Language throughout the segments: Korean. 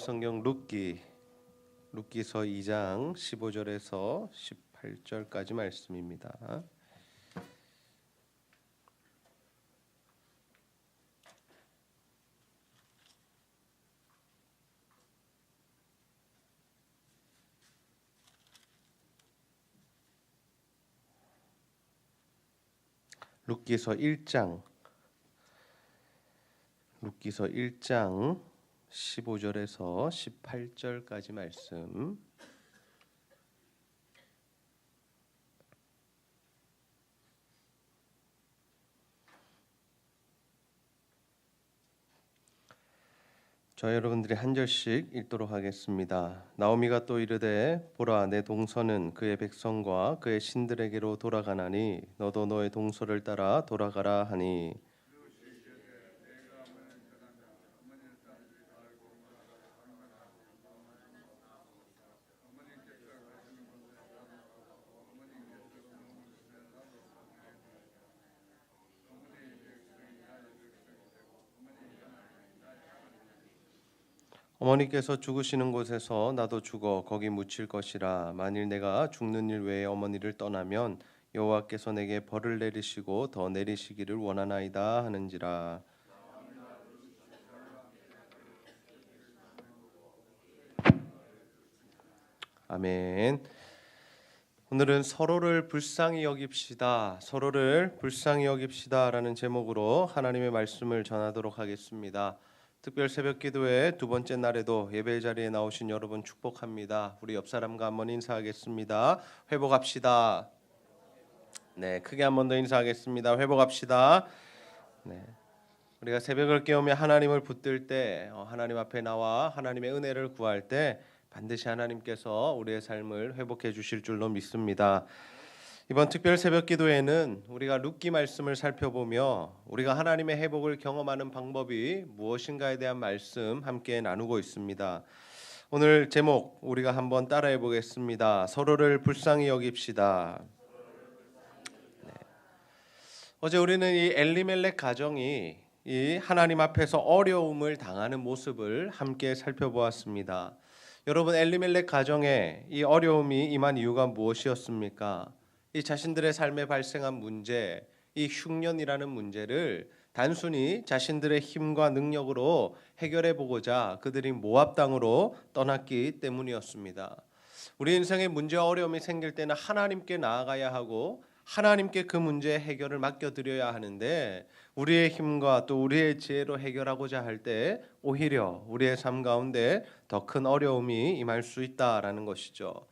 성경 룻기서 2장 15절에서 18절까지 말씀입니다. 룻기서 1장 15절에서 18절까지 말씀. 저 여러분들이 한 절씩 읽도록 하겠습니다. 나오미가 또 이르되 보라 내 동서는 그의 백성과 그의 신들에게로 돌아가나니 너도 너의 동서를 따라 돌아가라 하니 어머니께서 죽으시는 곳에서 나도 죽어 거기 묻힐 것이라. 만일 내가 죽는 일 외에 어머니를 떠나면 여호와께서 내게 벌을 내리시고 더 내리시기를 원하나이다 하는지라. 아멘. 오늘은 서로를 불쌍히 여깁시다. 라는 제목으로 하나님의 말씀을 전하도록 하겠습니다. 특별 새벽 기도회 두 번째 날에도 예배 자리에 나오신 여러분 축복합니다. 우리 옆 사람과 한번 인사하겠습니다. 회복합시다. 네, 크게 한 번 더 인사하겠습니다. 회복합시다. 네. 우리가 새벽을 깨우며 하나님을 붙들 때 하나님 앞에 나와 하나님의 은혜를 구할 때 반드시 하나님께서 우리의 삶을 회복해 주실 줄로 믿습니다. 이번 특별 새벽 기도회는 우리가 룻기 말씀을 살펴보며 우리가 하나님의 회복을 경험하는 방법이 무엇인가에 대한 말씀 함께 나누고 있습니다. 오늘 제목 우리가 한번 따라해 보겠습니다. 서로를 불쌍히 여깁시다. 네. 어제 우리는 이 엘리멜렉 가정이 이 하나님 앞에서 어려움을 당하는 모습을 함께 살펴보았습니다. 여러분, 엘리멜렉 가정에 이 어려움이 임한 이유가 무엇이었습니까? 이 자신들의 삶에 발생한 문제, 이 흉년이라는 문제를 단순히 자신들의 힘과 능력으로 해결해 보고자 그들이 모압 땅으로 떠났기 때문이었습니다. 우리 인생에 문제와 어려움이 생길 때는 하나님께 나아가야 하고 하나님께 그 문제의 해결을 맡겨드려야 하는데 우리의 힘과 또 우리의 지혜로 해결하고자 할 때 오히려 우리의 삶 가운데 더 큰 어려움이 임할 수 있다라는 것이죠.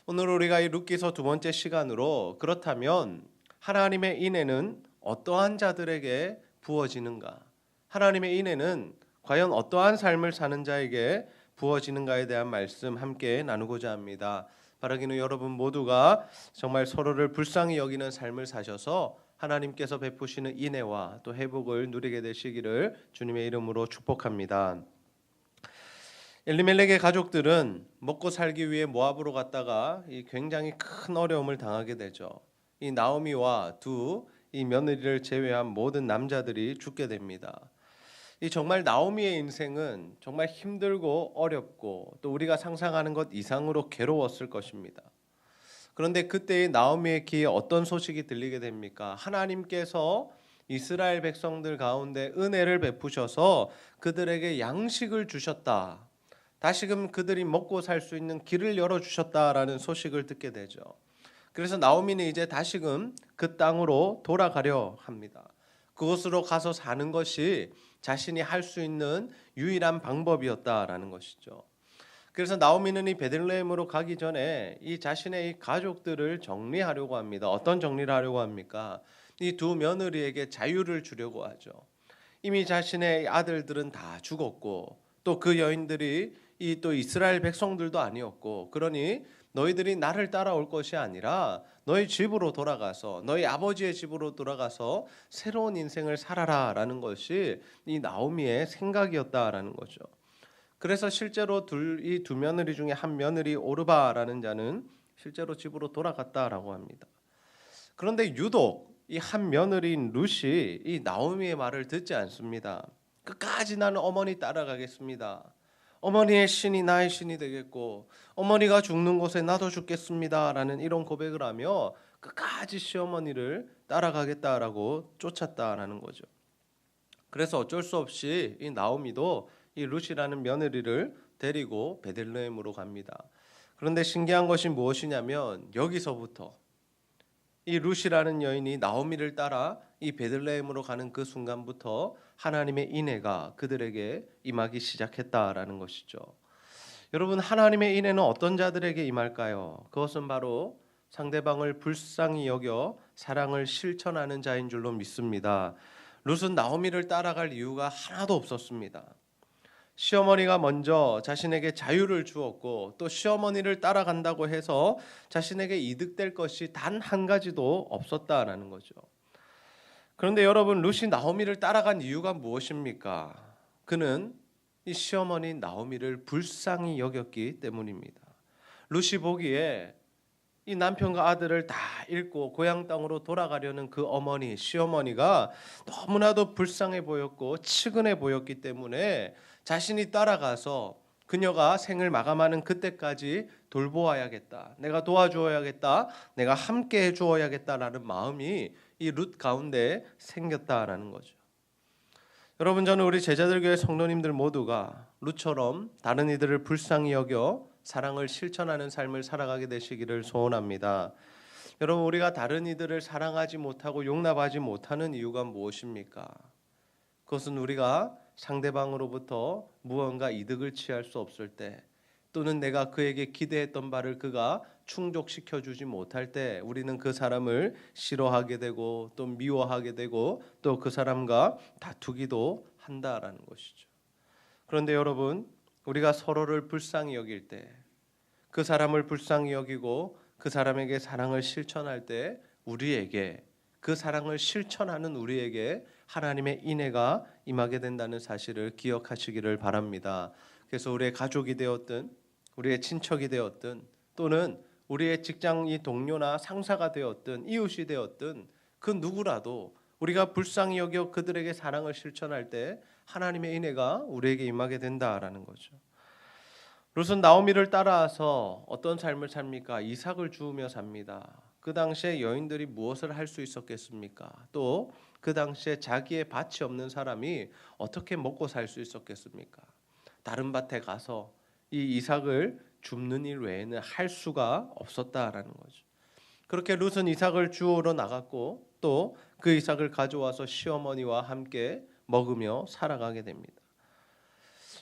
오늘 우리가 이 룻기서 두 번째 시간으로 그렇다면 하나님의 인애는 어떠한 자들에게 부어지는가? 하나님의 인애는 과연 어떠한 삶을 사는 자에게 부어지는가에 대한 말씀 함께 나누고자 합니다. 바라기는 여러분 모두가 정말 서로를 불쌍히 여기는 삶을 사셔서 하나님께서 베푸시는 인애와 또 회복을 누리게 되시기를 주님의 이름으로 축복합니다. 엘리멜렉의 가족들은 먹고 살기 위해 모압으로 갔다가 굉장히 큰 어려움을 당하게 되죠. 이 나오미와 이 며느리를 제외한 모든 남자들이 죽게 됩니다. 이 정말 나오미의 인생은 정말 힘들고 어렵고 또 우리가 상상하는 것 이상으로 괴로웠을 것입니다. 그런데 그때의 나오미의 귀에 어떤 소식이 들리게 됩니까? 하나님께서 이스라엘 백성들 가운데 은혜를 베푸셔서 그들에게 양식을 주셨다. 다시금 그들이 먹고 살 수 있는 길을 열어주셨다라는 소식을 듣게 되죠. 그래서 나오미는 이제 다시금 그 땅으로 돌아가려 합니다. 그곳으로 가서 사는 것이 자신이 할 수 있는 유일한 방법이었다라는 것이죠. 그래서 나오미는 이 베들레헴으로 가기 전에 이 자신의 이 가족들을 정리하려고 합니다. 어떤 정리를 하려고 합니까? 이 두 며느리에게 자유를 주려고 하죠. 이미 자신의 아들들은 다 죽었고 또 그 여인들이 이 또 이스라엘 백성들도 아니었고 그러니 너희들이 나를 따라올 것이 아니라 너희 집으로 돌아가서 너희 아버지의 집으로 돌아가서 새로운 인생을 살아라라는 것이 이 나오미의 생각이었다라는 거죠. 그래서 실제로 이 두 며느리 중에 한 며느리 오르바라는 자는 실제로 집으로 돌아갔다라고 합니다. 그런데 유독 이 한 며느리인 룻이 이 나오미의 말을 듣지 않습니다. 끝까지 나는 어머니 따라가겠습니다. 어머니의 신이 나의 신이 되겠고 어머니가 죽는 곳에 나도 죽겠습니다라는 이런 고백을 하며 끝까지 시어머니를 따라가겠다라고 쫓았다라는 거죠. 그래서 어쩔 수 없이 이 나오미도 이 룻이라는 며느리를 데리고 베들레헴으로 갑니다. 그런데 신기한 것이 무엇이냐면 여기서부터 이 룻이라는 여인이 나오미를 따라 이 베들레헴으로 가는 그 순간부터 하나님의 인애가 그들에게 임하기 시작했다라는 것이죠. 여러분, 하나님의 인애는 어떤 자들에게 임할까요? 그것은 바로 상대방을 불쌍히 여겨 사랑을 실천하는 자인 줄로 믿습니다. 룻은 나오미를 따라갈 이유가 하나도 없었습니다. 시어머니가 먼저 자신에게 자유를 주었고 또 시어머니를 따라간다고 해서 자신에게 이득될 것이 단 한 가지도 없었다라는 거죠. 그런데 여러분, 룻이 나오미를 따라간 이유가 무엇입니까? 그는 이 시어머니 나오미를 불쌍히 여겼기 때문입니다. 룻이 보기에 이 남편과 아들을 다 잃고 고향 땅으로 돌아가려는 그 어머니, 시어머니가 너무나도 불쌍해 보였고 측은해 보였기 때문에 자신이 따라가서 그녀가 생을 마감하는 그때까지 돌보아야겠다, 내가 도와주어야겠다, 내가 함께 해주어야겠다라는 마음이 이 룻 가운데 생겼다라는 거죠. 여러분, 저는 우리 제자들교회 성도님들 모두가 룻처럼 다른 이들을 불쌍히 여겨 사랑을 실천하는 삶을 살아가게 되시기를 소원합니다. 여러분, 우리가 다른 이들을 사랑하지 못하고 용납하지 못하는 이유가 무엇입니까? 그것은 우리가 상대방으로부터 무언가 이득을 취할 수 없을 때, 또는 내가 그에게 기대했던 바를 그가 충족시켜 주지 못할 때 우리는 그 사람을 싫어하게 되고 또 미워하게 되고 또 그 사람과 다투기도 한다라는 것이죠. 그런데 여러분, 우리가 서로를 불쌍히 여길 때, 그 사람을 불쌍히 여기고 그 사람에게 사랑을 실천할 때 우리에게, 그 사랑을 실천하는 우리에게 하나님의 인애가 임하게 된다는 사실을 기억하시기를 바랍니다. 그래서 우리의 가족이 되었든 우리의 친척이 되었든 또는 우리의 직장이 동료나 상사가 되었든 이웃이 되었든 그 누구라도 우리가 불쌍히 여겨 그들에게 사랑을 실천할 때 하나님의 인애가 우리에게 임하게 된다라는 거죠. 룻은 나오미를 따라서 어떤 삶을 삽니까? 이삭을 주우며 삽니다. 그 당시에 여인들이 무엇을 할 수 있었겠습니까? 또 그 당시에 자기의 밭이 없는 사람이 어떻게 먹고 살 수 있었겠습니까? 다른 밭에 가서 이 이삭을 줍는 일 외에는 할 수가 없었다라는 거죠. 그렇게 룻은 이삭을 주우러 나갔고 또 그 이삭을 가져와서 시어머니와 함께 먹으며 살아가게 됩니다.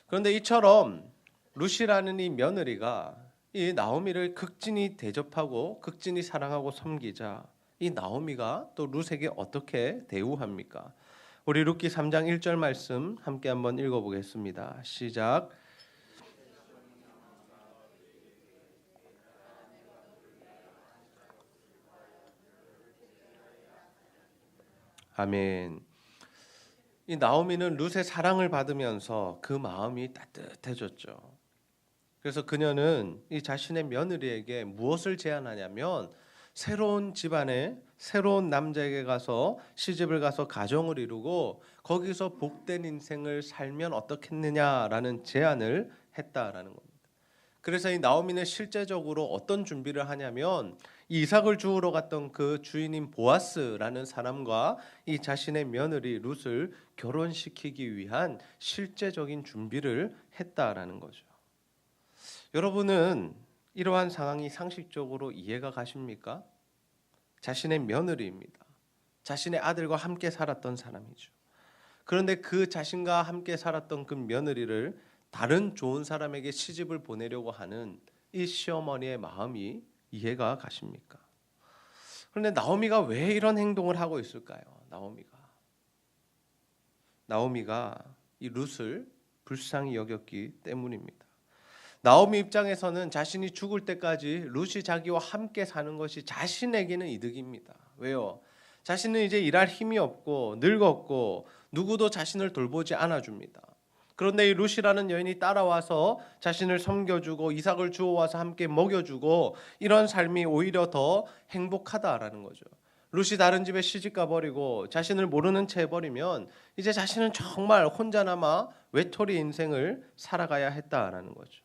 그런데 이처럼 룻이라는 이 며느리가 이 나오미를 극진히 대접하고 극진히 사랑하고 섬기자 이 나오미가 또 룻에게 어떻게 대우합니까? 우리 룻기 3장 1절 말씀 함께 한번 읽어보겠습니다. 시작. 아멘. 이 나오미는 룻의 사랑을 받으면서 그 마음이 따뜻해졌죠. 그래서 그녀는 이 자신의 며느리에게 무엇을 제안하냐면 새로운 집안에 새로운 남자에게 가서 시집을 가서 가정을 이루고 거기서 복된 인생을 살면 어떻겠느냐라는 제안을 했다라는 겁니다. 그래서 이 나오미는 실제적으로 어떤 준비를 하냐면 이삭을 주우러 갔던 그 주인인 보아스라는 사람과 이 자신의 며느리 룻을 결혼시키기 위한 실제적인 준비를 했다라는 거죠. 여러분은 이러한 상황이 상식적으로 이해가 가십니까? 자신의 며느리입니다. 자신의 아들과 함께 살았던 사람이죠. 그런데 그 자신과 함께 살았던 그 며느리를 다른 좋은 사람에게 시집을 보내려고 하는 이 시어머니의 마음이 이해가 가십니까? 그런데 나오미가 왜 이런 행동을 하고 있을까요? 나오미가 이 룻을 불쌍히 여겼기 때문입니다. 나오미 입장에서는 자신이 죽을 때까지 룻이 자기와 함께 사는 것이 자신에게는 이득입니다. 왜요? 자신은 이제 일할 힘이 없고 늙었고 누구도 자신을 돌보지 않아줍니다. 그런데 이 룻이라는 여인이 따라와서 자신을 섬겨주고 이삭을 주워와서 함께 먹여주고 이런 삶이 오히려 더 행복하다라는 거죠. 룻이 다른 집에 시집 가버리고 자신을 모르는 채 해버리면 이제 자신은 정말 혼자 남아 외톨이 인생을 살아가야 했다라는 거죠.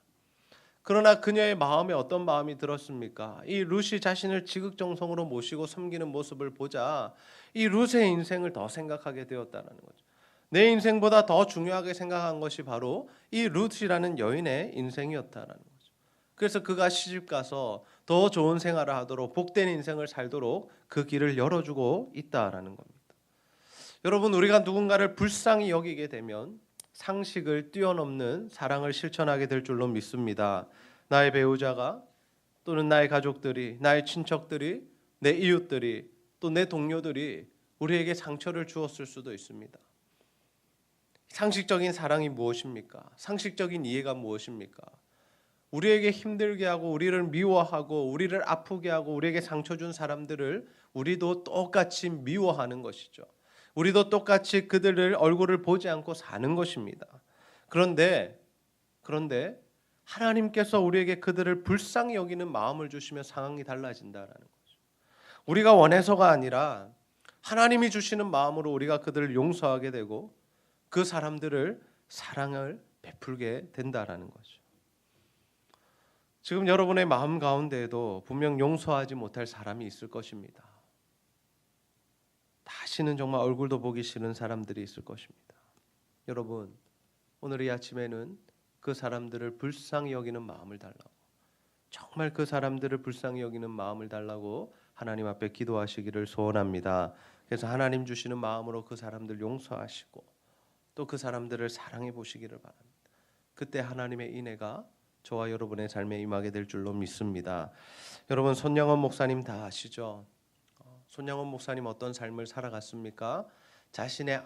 그러나 그녀의 마음에 어떤 마음이 들었습니까? 이 룻이 자신을 지극정성으로 모시고 섬기는 모습을 보자 이 룻의 인생을 더 생각하게 되었다는 거죠. 내 인생보다 더 중요하게 생각한 것이 바로 이 룻이라는 여인의 인생이었다라는 거죠. 그래서 그가 시집가서 더 좋은 생활을 하도록 복된 인생을 살도록 그 길을 열어주고 있다라는 겁니다. 여러분, 우리가 누군가를 불쌍히 여기게 되면 상식을 뛰어넘는 사랑을 실천하게 될 줄로 믿습니다. 나의 배우자가 또는 나의 가족들이, 나의 친척들이, 내 이웃들이, 또 내 동료들이 우리에게 상처를 주었을 수도 있습니다. 상식적인 사랑이 무엇입니까? 상식적인 이해가 무엇입니까? 우리에게 힘들게 하고 우리를 미워하고 우리를 아프게 하고 우리에게 상처 준 사람들을 우리도 똑같이 미워하는 것이죠. 우리도 똑같이 그들을 얼굴을 보지 않고 사는 것입니다. 그런데 하나님께서 우리에게 그들을 불쌍히 여기는 마음을 주시면 상황이 달라진다라는 거죠. 우리가 원해서가 아니라 하나님이 주시는 마음으로 우리가 그들을 용서하게 되고 그 사람들을 사랑을 베풀게 된다라는 거죠. 지금 여러분의 마음 가운데에도 분명 용서하지 못할 사람이 있을 것입니다. 다시는 정말 얼굴도 보기 싫은 사람들이 있을 것입니다. 여러분, 오늘 이 아침에는 그 사람들을 불쌍히 여기는 마음을 달라고, 정말 그 사람들을 불쌍히 여기는 마음을 달라고 하나님 앞에 기도하시기를 소원합니다. 그래서 하나님 주시는 마음으로 그 사람들 용서하시고 또 그 사람들을 사랑해 보시기를 바랍니다. 그때 하나님의 인애가 저와 여러분의 삶에 임하게 될 줄로 믿습니다. 여러분, 손영원 목사님 다 아시죠? 손영원 목사님 어떤 삶을 살아갔습니까? 자신의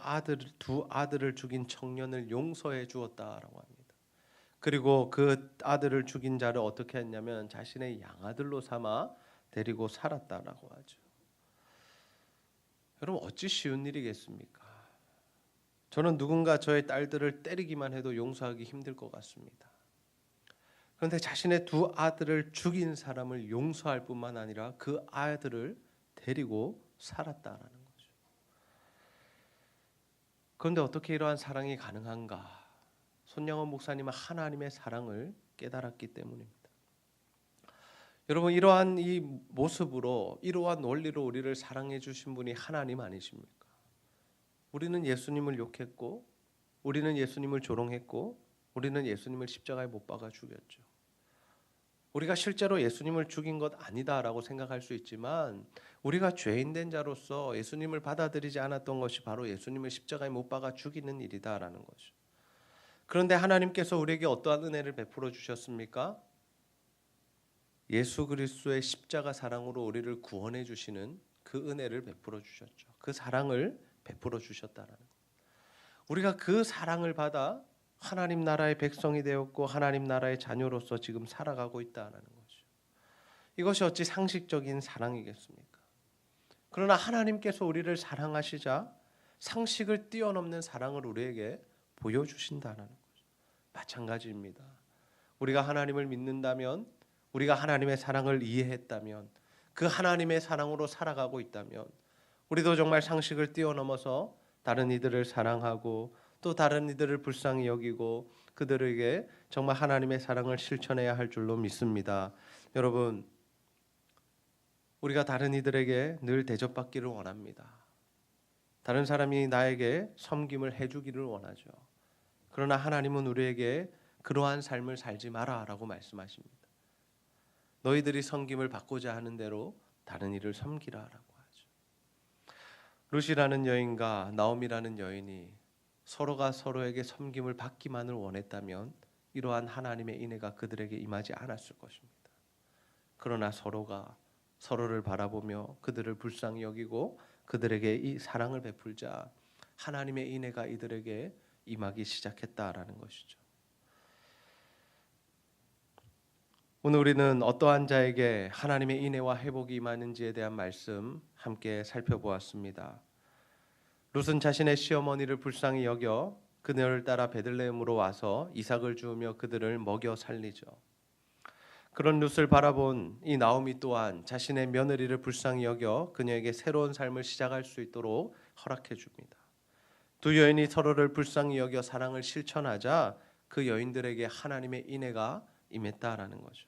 두 아들을 죽인 청년을 용서해 주었다라고 합니다. 그리고 그 아들을 죽인 자를 어떻게 했냐면 자신의 양아들로 삼아 데리고 살았다라고 하죠. 여러분, 어찌 쉬운 일이겠습니까? 저는 누군가 저의 딸들을 때리기만 해도 용서하기 힘들 것 같습니다. 그런데 자신의 두 아들을 죽인 사람을 용서할 뿐만 아니라 그 아들을 데리고 살았다라는 거죠. 그런데 어떻게 이러한 사랑이 가능한가? 손영원 목사님은 하나님의 사랑을 깨달았기 때문입니다. 여러분, 이러한 이 모습으로, 이러한 원리로 우리를 사랑해 주신 분이 하나님 아니십니까? 우리는 예수님을 욕했고, 우리는 예수님을 조롱했고, 우리는 예수님을 십자가에 못 박아 죽였죠. 우리가 실제로 예수님을 죽인 것 아니다라고 생각할 수 있지만 우리가 죄인된 자로서 예수님을 받아들이지 않았던 것이 바로 예수님을 십자가에 못 박아 죽이는 일이다라는 거죠. 그런데 하나님께서 우리에게 어떠한 은혜를 베풀어 주셨습니까? 예수 그리스도의 십자가 사랑으로 우리를 구원해 주시는 그 은혜를 베풀어 주셨죠. 그 사랑을 베풀어 주셨다라는 것. 우리가 그 사랑을 받아 하나님 나라의 백성이 되었고 하나님 나라의 자녀로서 지금 살아가고 있다는 거죠. 이것이 어찌 상식적인 사랑이겠습니까? 그러나 하나님께서 우리를 사랑하시자 상식을 뛰어넘는 사랑을 우리에게 보여주신다는 거죠. 마찬가지입니다. 우리가 하나님을 믿는다면, 우리가 하나님의 사랑을 이해했다면, 그 하나님의 사랑으로 살아가고 있다면 우리도 정말 상식을 뛰어넘어서 다른 이들을 사랑하고 또 다른 이들을 불쌍히 여기고 그들에게 정말 하나님의 사랑을 실천해야 할 줄로 믿습니다. 여러분, 우리가 다른 이들에게 늘 대접받기를 원합니다. 다른 사람이 나에게 섬김을 해주기를 원하죠. 그러나 하나님은 우리에게 그러한 삶을 살지 마라라고 말씀하십니다. 너희들이 섬김을 받고자 하는 대로 다른 이를 섬기라라고 하죠. 룻이라는 여인과 나오미라는 여인이 서로가 서로에게 섬김을 받기만을 원했다면 이러한 하나님의 인애가 그들에게 임하지 않았을 것입니다. 그러나 서로가 서로를 바라보며 그들을 불쌍히 여기고 그들에게 이 사랑을 베풀자 하나님의 인애가 이들에게 임하기 시작했다라는 것이죠. 오늘 우리는 어떠한 자에게 하나님의 인애와 회복이 임하는지에 대한 말씀 함께 살펴보았습니다. 룻은 자신의 시어머니를 불쌍히 여겨 그녀를 따라 베들레헴으로 와서 이삭을 주우며 그들을 먹여 살리죠. 그런 룻을 바라본 이 나오미 또한 자신의 며느리를 불쌍히 여겨 그녀에게 새로운 삶을 시작할 수 있도록 허락해 줍니다. 두 여인이 서로를 불쌍히 여겨 사랑을 실천하자 그 여인들에게 하나님의 인애가 임했다라는 거죠.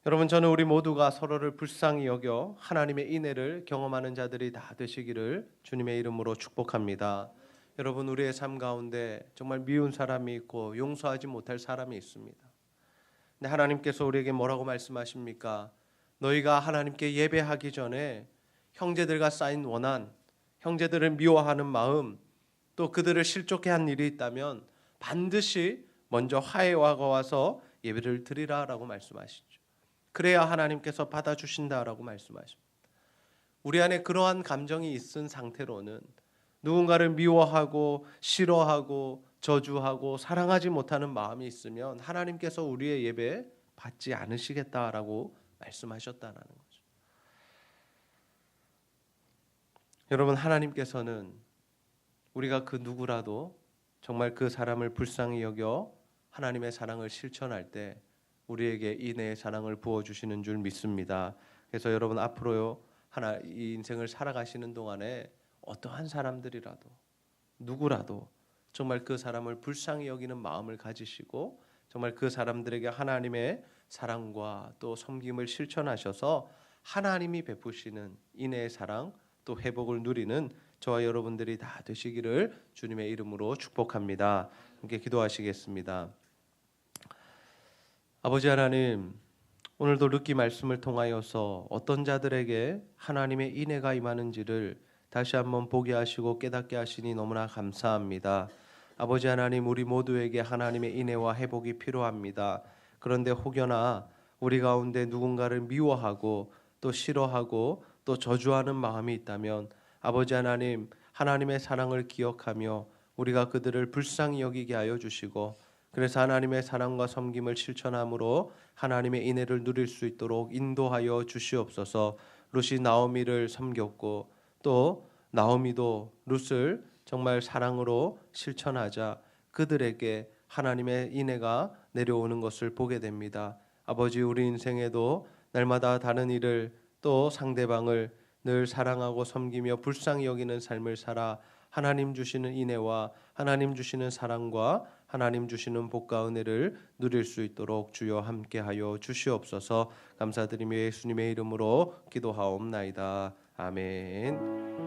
여러분, 저는 우리 모두가 서로를 불쌍히 여겨 하나님의 인애를 경험하는 자들이 다 되시기를 주님의 이름으로 축복합니다. 여러분, 우리의 삶 가운데 정말 미운 사람이 있고 용서하지 못할 사람이 있습니다. 근데 하나님께서 우리에게 뭐라고 말씀하십니까? 너희가 하나님께 예배하기 전에 형제들과 쌓인 원한, 형제들을 미워하는 마음, 또 그들을 실족해 한 일이 있다면 반드시 먼저 화해와가 와서 예배를 드리라라고 말씀하시죠. 그래야 하나님께서 받아주신다라고 말씀하십니다. 우리 안에 그러한 감정이 있은 상태로는 누군가를 미워하고 싫어하고 저주하고 사랑하지 못하는 마음이 있으면 하나님께서 우리의 예배 받지 않으시겠다라고 말씀하셨다라는 거죠. 여러분, 하나님께서는 우리가 그 누구라도 정말 그 사람을 불쌍히 여겨 하나님의 사랑을 실천할 때 우리에게 인애의 사랑을 부어주시는 줄 믿습니다. 그래서 여러분, 앞으로요 이 인생을 살아가시는 동안에 어떠한 사람들이라도 누구라도 정말 그 사람을 불쌍히 여기는 마음을 가지시고 정말 그 사람들에게 하나님의 사랑과 또 섬김을 실천하셔서 하나님이 베푸시는 인애의 사랑 또 회복을 누리는 저와 여러분들이 다 되시기를 주님의 이름으로 축복합니다. 함께 기도하시겠습니다. 아버지 하나님, 오늘도 룻기 말씀을 통하여서 어떤 자들에게 하나님의 인애가 임하는지를 다시 한번 보게 하시고 깨닫게 하시니 너무나 감사합니다. 아버지 하나님, 우리 모두에게 하나님의 인애와 회복이 필요합니다. 그런데 혹여나 우리 가운데 누군가를 미워하고 또 싫어하고 또 저주하는 마음이 있다면 아버지 하나님, 하나님의 사랑을 기억하며 우리가 그들을 불쌍히 여기게 하여 주시고 그래서 하나님의 사랑과 섬김을 실천함으로 하나님의 인애를 누릴 수 있도록 인도하여 주시옵소서. 룻이 나오미를 섬겼고 또 나오미도 룻을 정말 사랑으로 실천하자 그들에게 하나님의 인애가 내려오는 것을 보게 됩니다. 아버지, 우리 인생에도 날마다 다른 일을 또 상대방을 늘 사랑하고 섬기며 불쌍히 여기는 삶을 살아 하나님 주시는 인애와 하나님 주시는 사랑과 하나님 주시는 복과 은혜를 누릴 수 있도록 주여 함께하여 주시옵소서. 감사드리며 예수님의 이름으로 기도하옵나이다. 아멘.